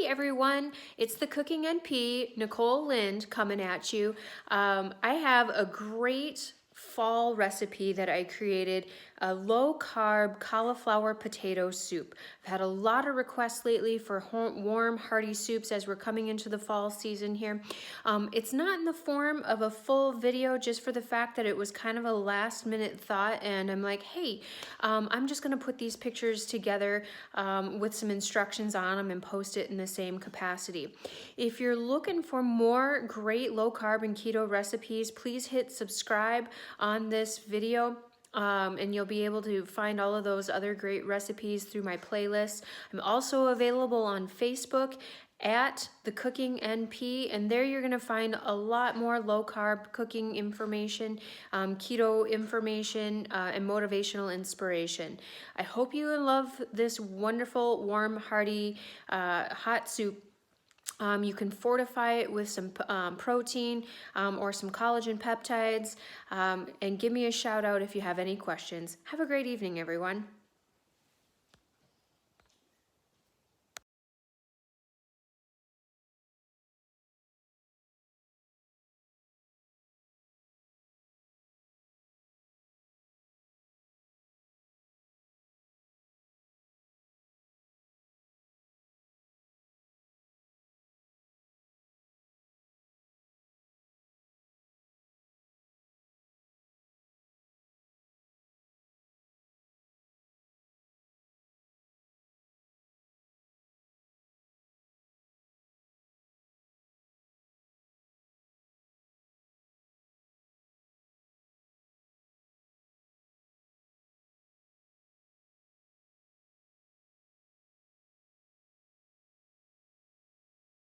everyone, it's the Cooking NP, Nichole Lind, coming at you. I have a great fall recipe that I created, a low-carb cauliflower potato soup. I've had a lot of requests lately for warm, hearty soups as we're coming into the fall season here. It's not in the form of a full video just for the fact that it was kind of a last-minute thought, and I'm like, hey, I'm just gonna put these pictures together with some instructions on them and post it in the same capacity. If you're looking for more great low-carb and keto recipes, please hit subscribe on this video. And you'll be able to find all of those other great recipes through my playlist. I'm also available on Facebook at the Cooking NP, and there you're gonna find a lot more low-carb cooking information, keto information, and motivational inspiration. I hope you love this wonderful, warm, hearty, hot soup. You can fortify it with some protein or some collagen peptides, and give me a shout out if you have any questions. Have a great evening, everyone.